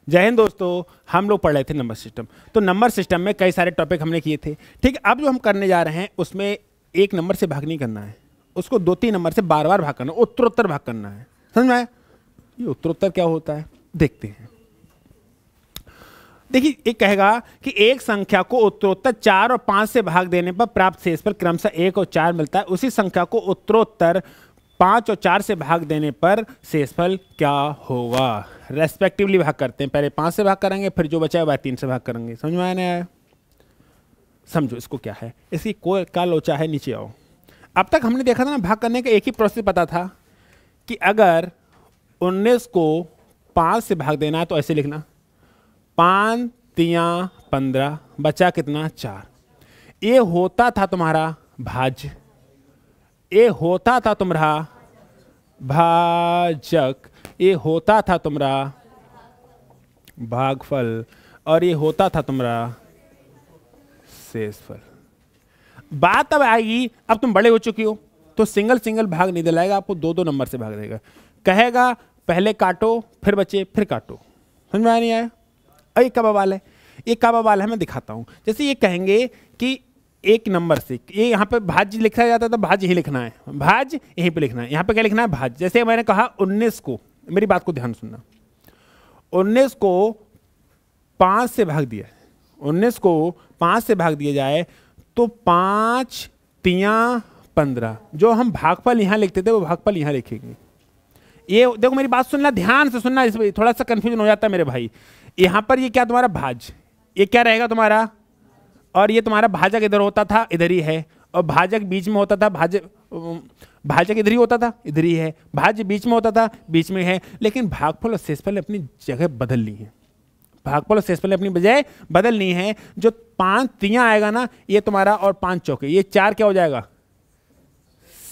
जय हिंद दोस्तों, हम लोग पढ़ रहे थे नंबर सिस्टम। तो नंबर सिस्टम में कई सारे टॉपिक हमने किए थे। ठीक है, अब जो हम करने जा रहे हैं उसमें एक नंबर से भाग नहीं करना है, उसको 2-3 नंबर से बार बार भाग करना, उत्तरोत्तर भाग करना है। समझ में आया? ये उत्तरोत्तर क्या होता है देखते हैं। देखिए, एक कहेगा कि एक संख्या को उत्तरोत्तर 4 और 5 से भाग देने पर प्राप्त शेषफल क्रमशः 1 और 4 मिलता है। उसी संख्या को उत्तरोत्तर 5 और 4 से भाग देने पर शेषफल क्या होगा? रेस्पेक्टिवली भाग करते हैं। पहले 5 से भाग करेंगे, फिर जो बचा है वह 3 से भाग करेंगे। समझ में आया नहीं आया? समझो इसको क्या है। इसकी कोई क्या लोचा है, नीचे आओ। अब तक हमने देखा था ना, भाग करने का एक ही प्रोसेस पता था कि अगर 19 को 5 से भाग देना है तो ऐसे लिखना, 5 3 15, बचा कितना? 4। ये होता था तुम्हारा भाज्य, ये होता था तुम्हारा भाजक, ये होता था तुम्हारा भागफल, और ये होता था तुम्हारा शेषफल। बात अब आएगी, अब तुम बड़े हो चुके हो तो सिंगल सिंगल भाग नहीं दिलाएगा, आपको 2-2 नंबर से भाग देगा। कहेगा पहले काटो फिर बचे फिर काटो। समझ में आया नहीं आया? ये का बवाल है, ये का बवाल है, मैं दिखाता हूं। जैसे ये कहेंगे कि एक नंबर से, ये यहाँ पे भाज्य लिखा जाता है तो भाज्य ही लिखना है, भाज्य यहीं पे लिखना है। यहाँ पे क्या लिखना है? भाज्य। जैसे मैंने कहा 19 को, मेरी बात को ध्यान सुनना, 19 को 5 से भाग दिया, 19 को 5 से भाग दिया जाए तो 5 3 15, जो हम भागफल यहाँ लिखते थे वो भागफल यहाँ लिखेंगे। ये देखो, मेरी बात सुनना, ध्यान से सुनना, इसमें थोड़ा सा कंफ्यूजन हो जाता है मेरे भाई। यहाँ पर ये क्या तुम्हारा भाज्य, ये क्या रहेगा तुम्हारा, और ये तुम्हारा भाजक इधर होता था, इधर ही है, और भाजक बीच में होता था, भाजक इधर ही होता था, इधर ही है, भाज्य बीच में होता था, बीच में है। लेकिन भागफल और शेषफल ने अपनी जगह बदल ली है, भागफल और शेषफल ने अपनी बजाय बदल ली है। जो 5 3 आएगा ना, ये तुम्हारा, और 5 चौके, ये 4 क्या हो जाएगा?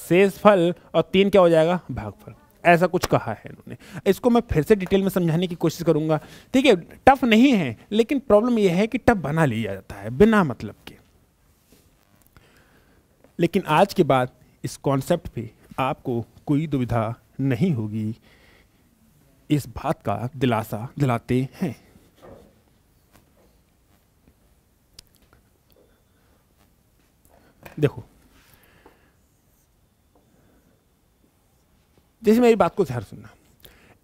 शेषफल, और 3 क्या हो जाएगा? भागफल। ऐसा कुछ कहा है इन्होंने। इसको मैं फिर से डिटेल में समझाने की कोशिश करूंगा। ठीक है, टफ नहीं है, लेकिन प्रॉब्लम यह है कि टफ बना लिया जाता है बिना मतलब के। लेकिन आज के बाद इस कॉन्सेप्ट पे आपको कोई दुविधा नहीं होगी, इस बात का दिलासा दिलाते हैं। देखो, जैसे मेरी बात को ध्यान सुनना,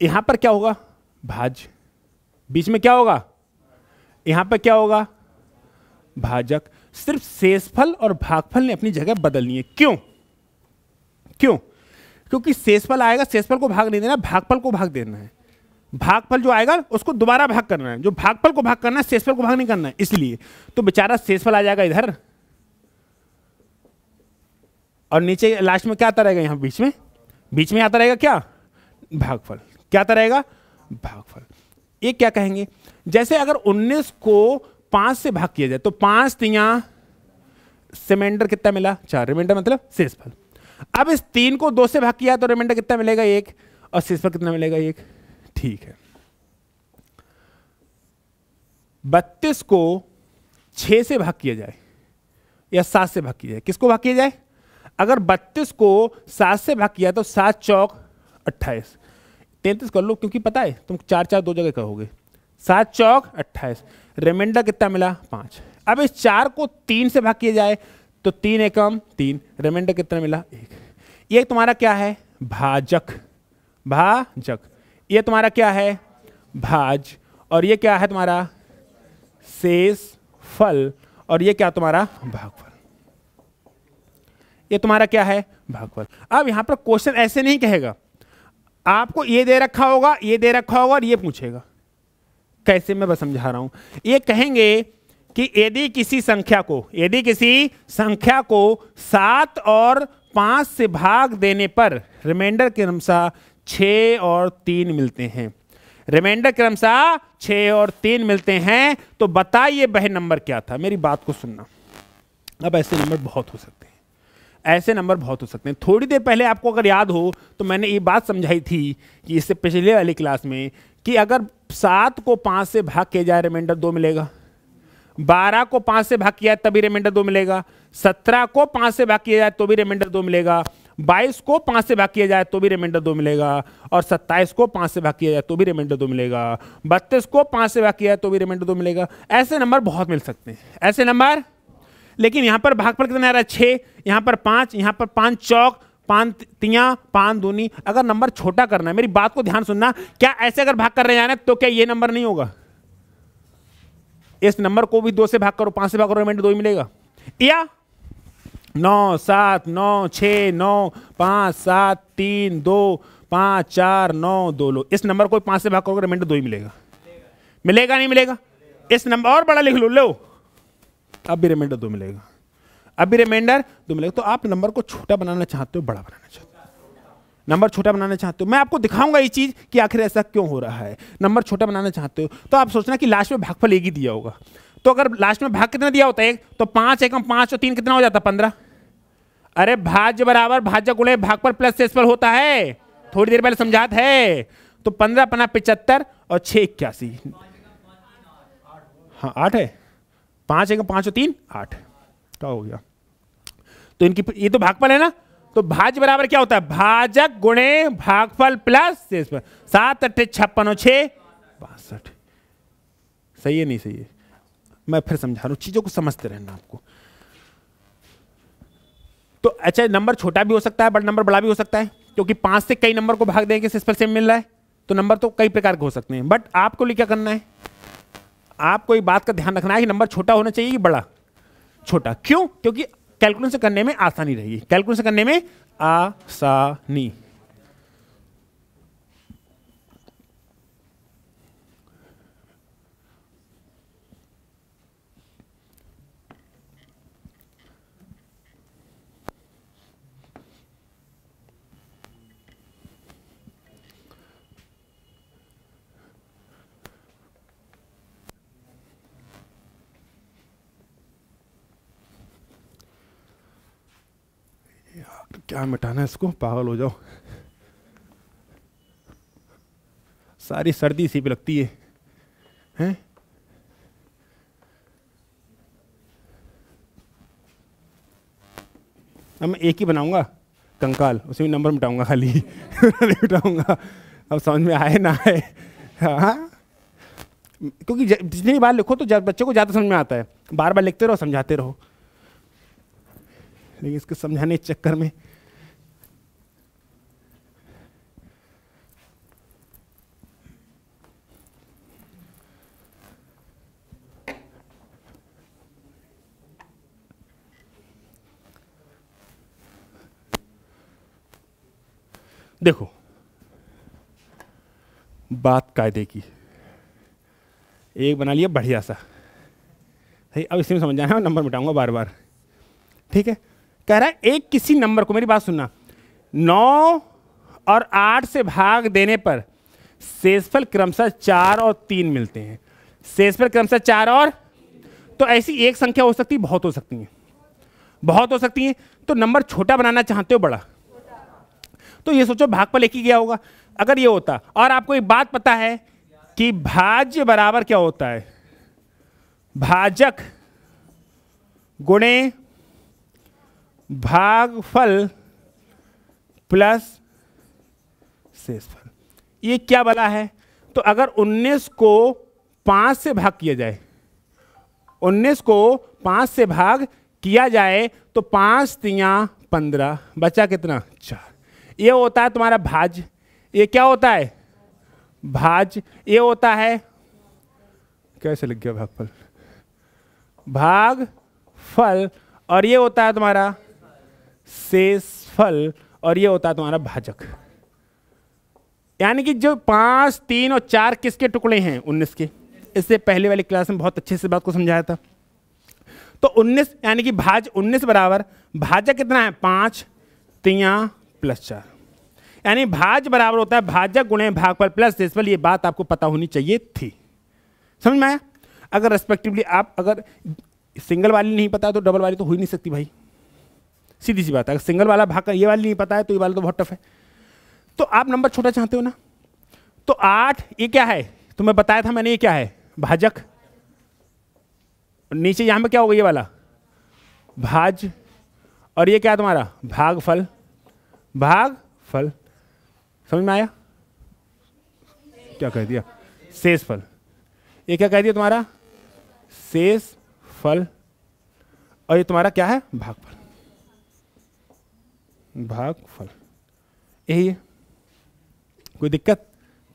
यहां पर क्या होगा? भाज्य, बीच में क्या होगा? यहां पर क्या होगा? भाजक। सिर्फ शेषफल और भागफल ने अपनी जगह बदलनी है। क्यों? क्यों? क्योंकि शेषफल आएगा, शेषफल को भाग नहीं देना, भागफल को भाग देना है। भागफल जो आएगा उसको दोबारा भाग करना है, जो भागफल को भाग करना है, शेषफल को भाग नहीं करना है। इसलिए तो बेचारा शेषफल आ जाएगा इधर, और नीचे लास्ट में क्या आता रहेगा? यहां बीच में आता रहेगा क्या? भागफल। क्या आता रहेगा? भागफल। ये क्या कहेंगे? जैसे अगर 19 को 5 से भाग किया जाए तो 5 3, रिमाइंडर कितना मिला? 4। रिमाइंडर मतलब शेषफल। अब इस 3 को 2 से भाग किया तो रिमाइंडर कितना मिलेगा? 1। और शेषफल कितना मिलेगा? 1। ठीक है। 32 को 6 से भाग किया जाए या 7 से भाग किया जाए, किसको भाग किया जाए? अगर 32 को 7 से भाग किया तो 7 चौक 28, 33 कर लो, क्योंकि पता है तुम 4 4 2 जगह कहोगे। 7 चौक 28, रिमाइंडर कितना मिला? 5। अब इस 4 को 3 से भाग किया जाए तो 3 एकम 3, रिमाइंडर कितना मिला? 1। ये तुम्हारा क्या है? भाजक। भाजक। ये तुम्हारा क्या है? भाज। और ये क्या है तुम्हारा? शेषफल। और ये क्या तुम्हारा? भागफल। ये तुम्हारा क्या है? भागफल। अब यहां पर क्वेश्चन ऐसे नहीं कहेगा, आपको ये दे रखा होगा, ये दे रखा होगा, और ये पूछेगा। कैसे? मैं बस समझा रहा हूं। ये कहेंगे कि यदि किसी संख्या को 7 और 5 से भाग देने पर रिमाइंडर क्रमशः 6 और 3 मिलते हैं, रिमाइंडर क्रमशः 6 और 3 मिलते हैं, तो बताइए वह नंबर क्या था? मेरी बात को सुनना। अब ऐसे नंबर बहुत हो सकते हैं, ऐसे नंबर बहुत हो सकते हैं। थोड़ी देर पहले आपको अगर याद हो तो मैंने ये बात समझाई थी कि इससे पिछले वाली क्लास में, कि अगर 7 को 5 से भाग किया जाए रिमाइंडर 2 मिलेगा, 12 को 5 से भाग किया तभी रिमाइंडर 2 मिलेगा, 17 को 5 से भाग किया जाए तो भी रिमाइंडर 2 मिलेगा, 22 को 5 से भाग किया जाए तो भी रिमाइंडर 2 मिलेगा, और 27 को 5 से भाग किया जाए तो भी रिमाइंडर 2 मिलेगा, 32 को 5 से भाग किया जाए तो भी रिमाइंडर 2 मिलेगा। ऐसे नंबर बहुत मिल सकते हैं, ऐसे नंबर। लेकिन यहां पर भागफल कितना आ रहा है? 6, यहां पर 5, यहां पर 5 चौक 5 तियां 5 दूनी। अगर नंबर छोटा करना है, मेरी बात को ध्यान सुनना, क्या ऐसे अगर भाग कर रहे हैं तो क्या ये नंबर नहीं होगा? इस नंबर को भी 2 से भाग करो, 5 से भाग करो, रिमाइंडर 2 ही मिलेगा। या 9 7 9 6 9 5 7 3 2 5 4 9 2 लो, इस नंबर को 5 से भाग करोगे रिमाइंडर 2 ही मिलेगा। मिलेगा नहीं मिलेगा? इस नंबर और बड़ा लिख लो, अब भी रिमाइंडर 2 मिलेगा, अब भी रिमाइंडर 2 मिलेगा। तो आप नंबर को छोटा बनाना चाहते हो, बड़ा बनाना चाहते हो? नंबर छोटा बनाना चाहते हो, मैं आपको दिखाऊंगा ये चीज कि आखिर ऐसा क्यों हो रहा है। नंबर छोटा बनाना चाहते हो तो आप सोचना कि लास्ट में भागफल एक ही दिया होगा। तो अगर लास्ट में भाग कितना दिया होता है? एक, तो 5 एकम 5 और 3 कितना हो जाता? 15। अरे भाज्य बराबर भाज्य गुणे भागफल प्लस शेषफल होता है, थोड़ी देर पहले समझात है। तो 15 पना 75 और 6 81। हाँ 8 है, 5 एकम 5 और 3 8, क्या हो गया? तो इनकी ये तो भागफल है ना, तो भाज्य बराबर क्या होता है? भाजक गुणे भागफल प्लस शेषफल। 7 8 56 और 6 62। सही है नहीं सही है? मैं फिर समझा रहा हूं, चीजों को समझते रहना आपको। तो अच्छा, नंबर छोटा भी हो सकता है, बड़ा नंबर बड़ा भी हो सकता है, क्योंकि 5 से कई नंबर को भाग देंगे शेषफल सेम मिल रहा है, तो नंबर तो कई प्रकार के हो सकते हैं। बट आपको लिए क्या करना है? आपको एक बात का ध्यान रखना है कि नंबर छोटा होना चाहिए कि बड़ा? छोटा। क्यों? क्योंकि कैलकुलेशन करने में आसानी रहेगी, कैलकुलेशन करने में आसानी। क्या मिटाना है इसको, पागल हो जाओ। सारी सर्दी इसी पे लगती है, हैं? अब मैं एक ही बनाऊंगा कंकाल, उसी में नंबर मिटाऊंगा खाली नहीं मिटाऊंगा। अब समझ में आए ना आए, हाँ, क्योंकि जितनी बार लिखो तो बच्चों को ज़्यादा समझ में आता है, बार बार लिखते रहो समझाते रहो। लेकिन इसके समझाने के चक्कर में देखो, बात कायदे की, एक बना लिया बढ़िया सा, सही। अब इसी में समझ जाना है, नंबर मिटाऊंगा बार बार, ठीक है? कह रहा है एक किसी नंबर को, मेरी बात सुनना, 9 और 8 से भाग देने पर शेषफल क्रमशः 4 और 3 मिलते हैं। शेषफल क्रमशः 4 और, तो ऐसी एक संख्या हो सकती है, बहुत हो सकती है, बहुत हो सकती है। तो नंबर छोटा बनाना चाहते हो बड़ा? तो ये सोचो भागफल एक ही गया होगा। अगर ये होता, और आपको एक बात पता है कि भाज्य बराबर क्या होता है? भाजक गुणे भागफल प्लस शेषफल। ये क्या बला है? तो अगर 19 को 5 से भाग किया जाए, 19 को 5 से भाग किया जाए तो 5 तियां 15, बचा कितना? 4। ये होता है तुम्हारा भाज्य। ये क्या होता है? भाज्य। ये होता है, कैसे लग गया भागफल? भागफल। और ये होता है तुम्हारा शेषफल, और ये होता है तुम्हारा भाजक। यानी कि जो 5 3 और 4 किसके टुकड़े हैं? 19 के। इससे पहले वाली क्लास में बहुत अच्छे से बात को समझाया था। तो 19 यानी कि भाज्य 19 बराबर भाजक कितना है? 5 तियां प्लस 4, यानी भाज्य बराबर होता है भाजक गुणे भागफल प्लस शेषफल। ये बात आपको पता होनी चाहिए थी, समझ में आया? अगर रेस्पेक्टिवली आप अगर सिंगल वाली नहीं पता तो डबल वाली तो हो ही नहीं सकती भाई, सीधी सी बात है। अगर सिंगल वाला भाग ये वाली नहीं पता है तो ये वाला तो बहुत टफ है। तो आप नंबर छोटा चाहते हो ना, तो 8 ये क्या है? तुम्हें बताया था मैंने, ये क्या है? भाजक। नीचे यहां पे क्या होगा? ये वाला भाज्य, और ये क्या है तुम्हारा? भागफल। भाग फल। समझ में आया? क्या कह दिया? शेष फल। ये क्या कह दिया तुम्हारा? शेष फल। और ये तुम्हारा क्या है? भागफल। भागफल यही है। कोई दिक्कत,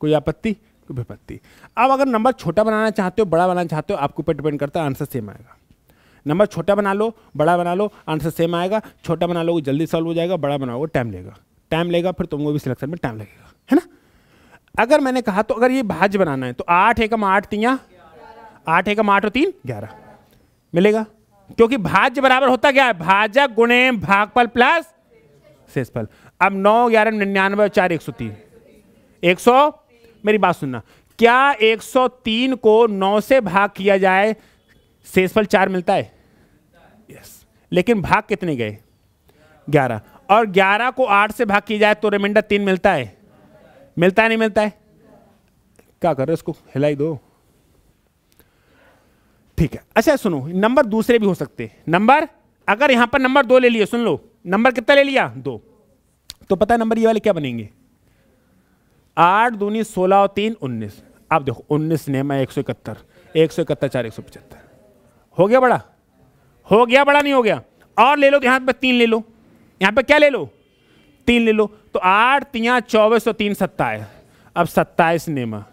कोई आपत्ति, कोई विपत्ति? अब अगर नंबर छोटा बनाना चाहते हो, बड़ा बनाना चाहते हो, आपके ऊपर डिपेंड करता है, आंसर सेम आएगा। नंबर छोटा बना लो, बड़ा बना लो, आंसर सेम आएगा। छोटा बना लो जल्दी सॉल्व हो जाएगा, बड़ा बनाओगे टाइम लेगा। टाइम लेगा फिर तुमको भी सिलेक्शन में टाइम लगेगा, है ना? अगर मैंने कहा तो अगर ये भाज्य बनाना है तो 8 एकम 8 तियां 8 एकम 8 और 3 11 मिलेगा, क्योंकि भाज्य बराबर होता क्या है? भाजक गुणे भागफल प्लस शेषफल। अब 9 11 99 और 4 103 100। मेरी बात सुनना, क्या 103 को 9 से भाग किया जाए शेषफल 4 मिलता है? यस। लेकिन भाग कितने गए? 11। और 11 को 8 से भाग किया जाए तो रिमाइंडर 3 मिलता है? मिलता है नहीं मिलता है? क्या कर रहे हो, इसको हिलाई दो। ठीक है, अच्छा सुनो, नंबर दूसरे भी हो सकते हैं। नंबर अगर यहां पर नंबर 2 ले लिया, सुन लो, नंबर कितना ले लिया? 2। तो पता है नंबर ये वाले क्या बनेंगे? 8 दूनी 16 और 3 19। आप देखो 19 नेमा 171 171 4 175 हो गया बड़ा? हो गया बड़ा? नहीं हो गया? और ले लो तो यहां पर 3 ले लो, यहां पर क्या ले लो? 3 ले लो। तो 8 तियां 24 और 3 27। अब 27 नेमा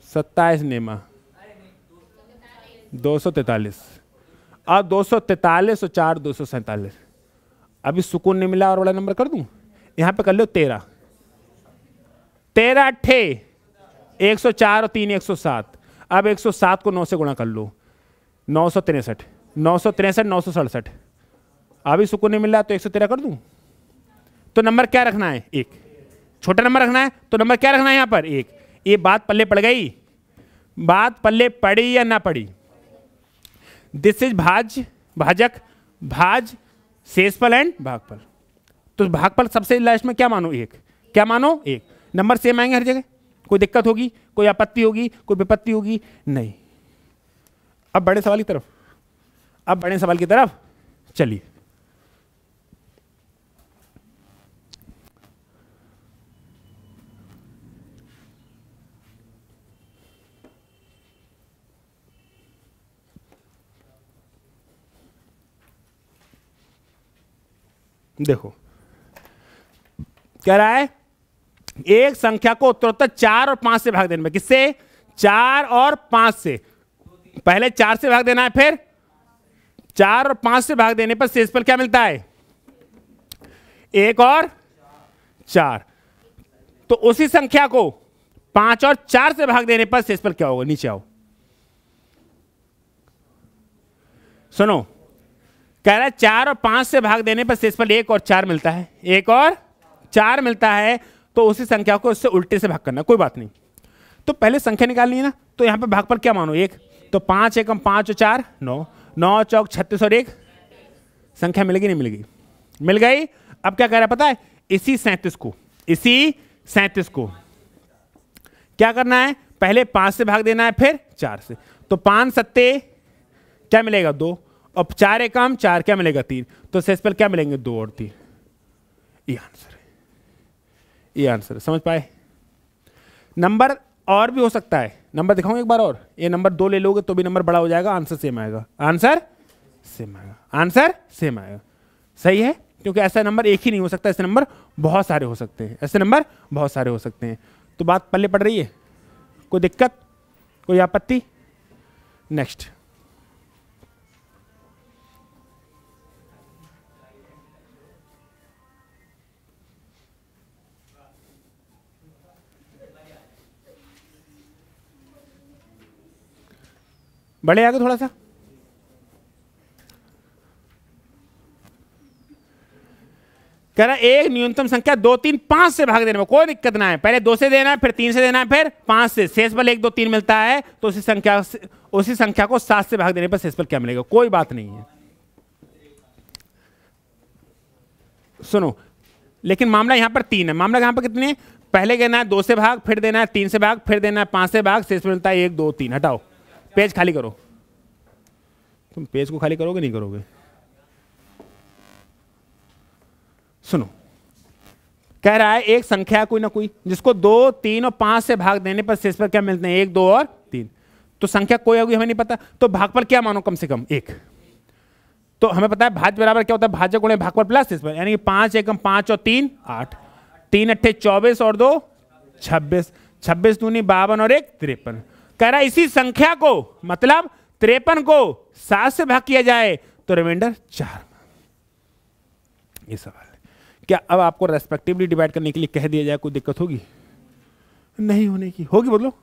27 नेमा 243 और 243 और 4 247। अभी सुकून नहीं मिला और बड़ा नंबर कर दूं? यहां पे कर लो 13 13 अट्ठे 104 और 3 107। अब 107 को 9 से गुणा कर लो, 963 963 967। अभी सुकून नहीं मिल रहा तो 113 कर दूं? तो नंबर क्या रखना है? 1। छोटा नंबर रखना है तो नंबर क्या रखना है यहां पर? 1। ये बात पल्ले पड़ गई? बात पल्ले पड़ी या ना पड़ी? दिस इज भाज्य, भाजक, भाज, शेषफल एंड भागफल। तो भागफल सबसे लास्ट में क्या मानो? 1। क्या मानो? 1। नंबर सेम आएंगे हर जगह। कोई दिक्कत होगी, कोई आपत्ति होगी, कोई विपत्ति होगी? नहीं। अब बड़े सवाल की तरफ, अब बड़े सवाल की तरफ चलिए। देखो क्या रहा है? एक संख्या को उत्तरोत्तर 4 और 5 से भाग देने में। किससे? 4 और 5 से। पहले 4 से भाग देना है, फिर 4 और 5 से भाग देने पर शेषफल क्या मिलता है? 1 और 4। तो उसी संख्या को 5 और 4 से भाग देने पर शेषफल क्या होगा? नीचे आओ, सुनो। कह रहा है 4 और 5 से भाग देने पर शेषफल 1 और 4 मिलता है। 1 और 4 मिलता है तो उसी संख्या को उससे उल्टे से भाग करना। कोई बात नहीं, तो पहले संख्या निकालनी है ना। तो यहां पे भागफल क्या मानो? 1। तो 5 एकम 5 और 4 9 9 चौक 36 और 1 संख्या मिलेगी नहीं मिलेगी? मिल गई। अब क्या कह रहा है पता है? इसी 37 को क्या करना है? पहले 5 से भाग देना है, फिर 4 से। तो 5 सत्ते क्या मिलेगा? 2। और 4 एकम 4 क्या मिलेगा? 3। तो शेषफल क्या मिलेंगे? 2 और 3। ये आंसर है, ये आंसर है। समझ पाए? नंबर और भी हो सकता है। नंबर दिखाऊं एक बार और? ये नंबर 2 ले लोगे तो भी नंबर बड़ा हो जाएगा, आंसर सेम आएगा। आंसर सेम आएगा, आंसर सेम आएगा। सही है, क्योंकि ऐसा नंबर एक ही नहीं हो सकता, ऐसे नंबर बहुत सारे हो सकते हैं, ऐसे नंबर बहुत सारे हो सकते हैं। तो बात पल्ले पड़ रही है? कोई दिक्कत, कोई आपत्ति? नेक्स्ट। बड़े आगे थोड़ा सा। कह रहा एक न्यूनतम संख्या 2 3 5 से भाग देने में कोई दिक्कत ना है। पहले 2 से देना है, फिर 3 से देना है, फिर 5 से। शेषफल 1 2 3 मिलता है तो उसी संख्या को 7 से भाग देने पर शेषफल क्या मिलेगा? कोई बात नहीं है। सुनो, लेकिन मामला यहां पर 3 है। मामला यहां पर कितने है? पहले देना है 2 से भाग, फिर देना है 3 से भाग, फिर देना है 5 से भाग, शेषफल मिलता है 1 2 3। हटाओ, पेज खाली करो। तुम पेज को खाली करोगे नहीं करोगे? सुनो, कह रहा है एक संख्या कोई ना कोई जिसको 2, 3 और 5 से भाग देने पर शेष पर क्या मिलते हैं, 1, 2 और 3। तो संख्या कोई होगी हमें नहीं पता, तो भागफल क्या मानो, कम से कम 1। तो हमें पता है भाज्य बराबर क्या होता है, भाज्य गुणे भागफल प्लस शेष पर, यानी कि 5 एकम 5 और 3 8, 3 अट्ठे 24 और 2 26, 26 दूनी 52 और 1 53। कह रहा है इसी संख्या को, मतलब 53 को 7 से भाग किया जाए तो रिमाइंडर 4। ये सवाल है। क्या अब आपको रेस्पेक्टिवली डिवाइड करने के लिए कह दिया जाए कोई दिक्कत होगी? नहीं होने की। होगी बोलो?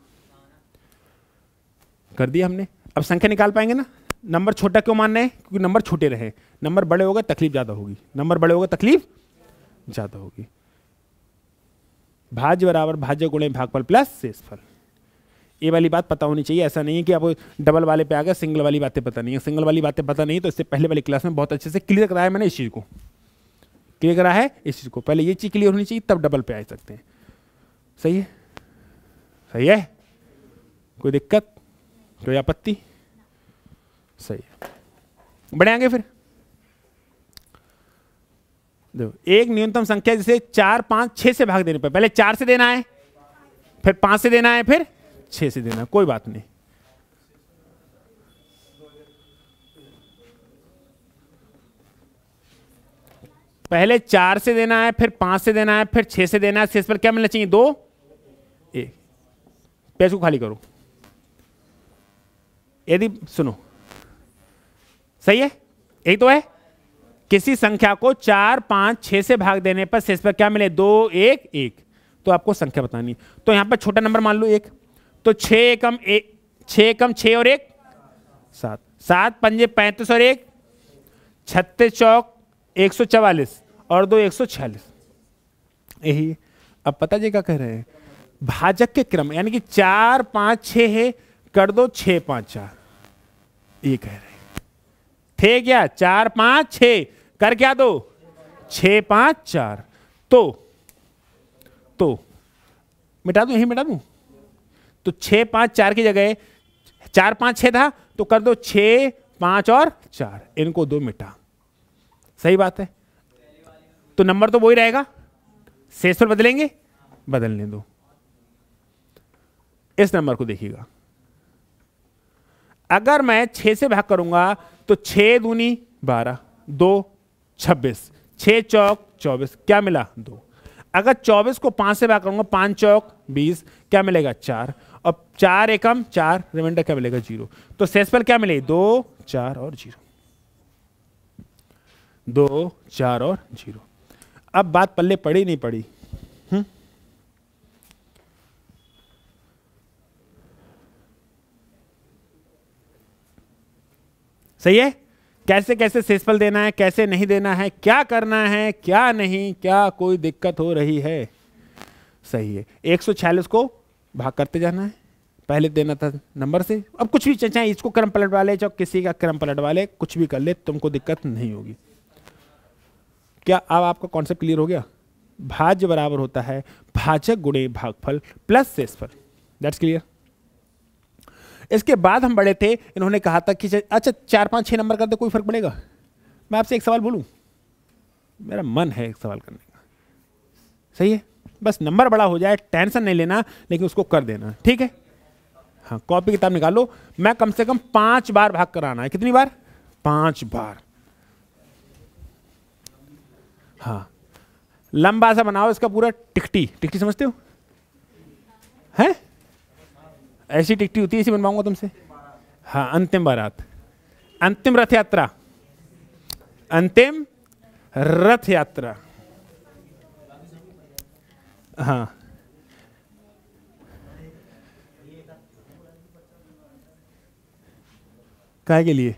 कर दिया हमने। अब संख्या निकाल पाएंगे ना? नंबर छोटा क्यों मान रहे हैं? क्योंकि नंबर छोटे रहे। नंबर बड़े होगा तकलीफ ज्यादा होगी, नंबर बड़े होगा तकलीफ ज्यादा होगी। भाज्य बराबर भाज्य गुणे भागफल प्लस शेषफल। ये वाली बात पता होनी चाहिए। ऐसा नहीं है कि आप डबल वाले पे आ गए, सिंगल वाली बातें पता नहीं है। सिंगल वाली बातें पता नहीं है तो इससे पहले वाली क्लास में बहुत अच्छे से क्लियर कराया मैंने। इस चीज को क्लियर करा है, इस चीज को पहले ये चीज क्लियर होनी चाहिए, तब डबल पे आ सकते हैं। सही है? सही है? कोई दिक्कत, कोई आपत्ति? सही है, बढ़े आगे। फिर देखो, एक न्यूनतम संख्या जिसे 4, 5, 6 से भाग देने पर, पहले 4 से देना है, फिर 5 से देना है, फिर 6 से देना है। कोई बात नहीं, पहले 4 से देना है, फिर 5 से देना है, फिर 6 से देना है। शेष पर क्या मिलना चाहिए, 2 1। पेज को खाली करो। यदि सुनो, सही है? यही तो है। किसी संख्या को 4, 5, 6 से भाग देने पर शेष पर क्या मिले, 2 1 1। तो आपको संख्या बतानी। तो यहां पर छोटा नंबर मान लो 1, तो 6 एकम 6 और 1 7, 7 पंजे 35 और 1 36 चौक 144 और 2 146। यही। अब पता जी क्या कह रहे हैं, भाजक के क्रम, यानी कि 4 5 6 है, कर दो 6 5 4। ये कह रहे हैं थे क्या, 4 5 6 कर क्या दो 6 5 4। तो मिटा दूं, यही मिटा दूं। तो 6 5 4 की जगह 4 5 6 था, तो कर दो 6 5 और 4, इनको दो मिटा। सही बात है। तो नंबर तो वही रहेगा, शेषफल बदलेंगे, बदलने दो। इस नंबर को देखिएगा, अगर मैं 6 से भाग करूंगा तो 6 दूनी 12, 2 26, 6 चौक 24, क्या मिला 2। अगर 24 को 5 से भाग करूंगा, 5 चौक 20, क्या मिलेगा 4, और 4 एकम 4, रिमाइंडर क्या मिलेगा 0। तो शेषफल क्या मिले, 2 4 और 0, 2 4 और 0। अब बात पल्ले पड़ी नहीं पड़ी? सही है? कैसे कैसे शेषफल देना है, कैसे नहीं देना है, क्या करना है, क्या नहीं, क्या कोई दिक्कत हो रही है? सही है। 146 को भाग करते जाना है, पहले देना था नंबर से। अब कुछ भी, चाहे इसको क्रम पलट वाले, चाहे किसी का क्रम पलट वाले, कुछ भी कर ले, तुमको दिक्कत नहीं होगी। क्या अब आपका कॉन्सेप्ट क्लियर हो गया? भाज्य बराबर होता है भाजक गुणे भागफल प्लस शेषफल। That's clear. इसके बाद हम बड़े थे, इन्होंने कहा था कि अच्छा 4 5 6 नंबर कर दे, कोई फर्क पड़ेगा? मैं आपसे एक सवाल बोलूं, मेरा मन है एक सवाल करने का। सही है? बस नंबर बड़ा हो जाए, टेंशन नहीं लेना, लेकिन उसको कर देना, ठीक है? हाँ, कॉपी किताब निकालो। मैं कम से कम 5 बार भाग कराना है। कितनी बार? 5 बार। हाँ, लंबा सा बनाओ इसका पूरा। टिकटी, टिकटी समझते हो? हैं? ऐसी टिकटी होती है, ऐसी बनवाऊंगा तुमसे। हाँ, अंतिम बारात, अंतिम रथ यात्रा, अंतिम रथ यात्रा। हाँ, काहे के लिए?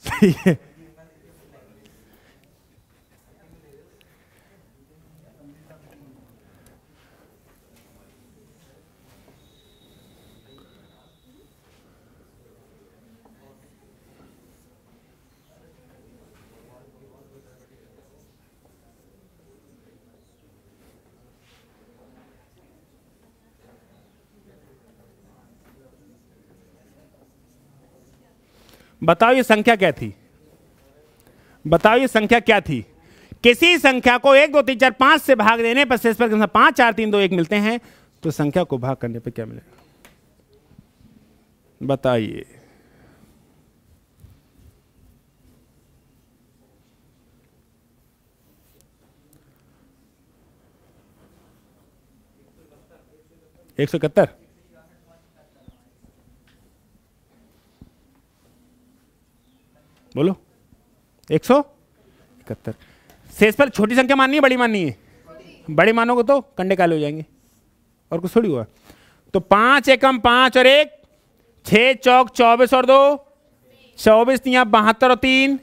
सही है। बताओ ये संख्या क्या थी? बताओ ये संख्या क्या थी? किसी संख्या को 1 2 3 4 5 से भाग देने पर शेषफल के अनुसार 5 4 3 2 1 मिलते हैं, तो संख्या को भाग करने पर क्या मिलेगा? बताइए। एक 171। बोलो 171। शेषफल छोटी संख्या माननी है बड़ी माननी है? बड़ी मानोगे तो कंडे काले हो जाएंगे और कुछ थोड़ी हुआ। तो 5 एकम 5 और 1 6 चौक 24 और 2 24 तियां 72 और 3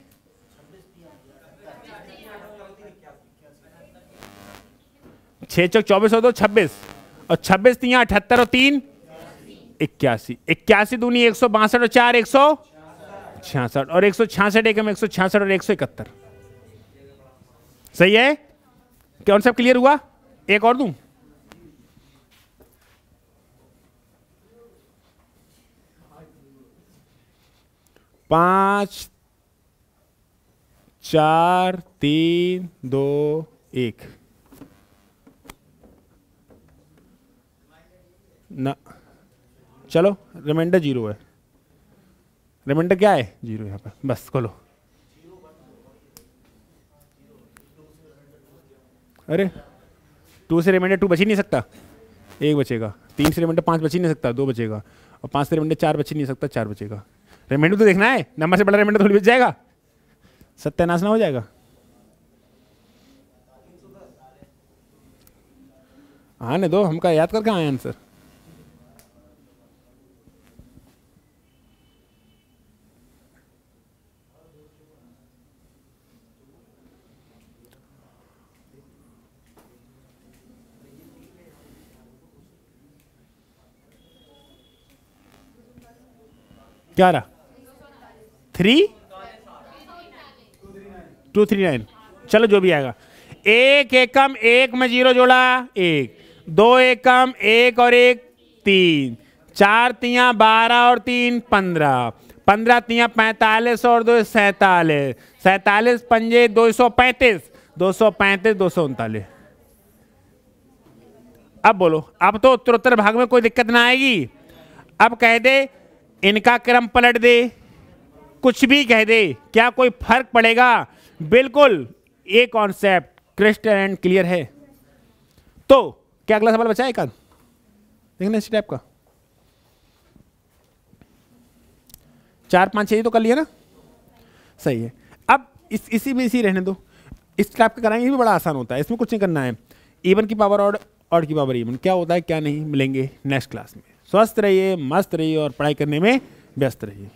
6 चौक 24 और 2 26 और 26 तियां 78 और 3 81 81 दूनी 162 और 4 166 और 166 एकम 166 और 171। सही है? कौन सा क्लियर हुआ? एक और दूं? पांच 4 3 2 1 ना, चलो रिमाइंडर 0 है। रिमाइंडर क्या है? 0 यहां पर। बस खोलो। अरे 2 से रिमाइंडर 2 बच ही नहीं सकता, 1 बचेगा। 3 से रिमाइंडर 5 बच ही नहीं सकता, 2 बचेगा। और 5 से रिमाइंडर 4 बच ही नहीं सकता, 4 बचेगा। रिमाइंडर तो देखना है, नंबर से बड़ा रिमाइंडर थोड़ी बच जाएगा, सत्यानाश ना हो जाएगा। आने दो, हमका याद करके आए आंसर। क्या रहा? 239। चलो जो भी आएगा। 1 एकम 1 में 0 जोड़ा 1, 2 एकम 1 और 1 3, 4 तियां 12 और 3 15, 15 तियां 45 और 2 47, 47 पंजे 235, 235 239। अब बोलो, अब तो उत्तरोत्तर भाग में कोई दिक्कत ना आएगी। अब कह दे इनका क्रम पलट दे, कुछ भी कह दे, क्या कोई फर्क पड़ेगा? बिल्कुल। ये कॉन्सेप्ट क्रिस्टल एंड क्लियर है। तो क्या अगला सवाल बचा है? एक देखना इस टाइप का 4 5 6 तो कर लिया ना? सही है। अब इसी रहने दो। इस टाइप का कराएंगे, ये भी बड़ा आसान होता है, इसमें कुछ नहीं करना है। इवन की पावर ऑड की पावर इवन, क्या होता है क्या नहीं, मिलेंगे नेक्स्ट क्लास में। स्वस्थ रहिए, मस्त रहिए और पढ़ाई करने में व्यस्त रहिए।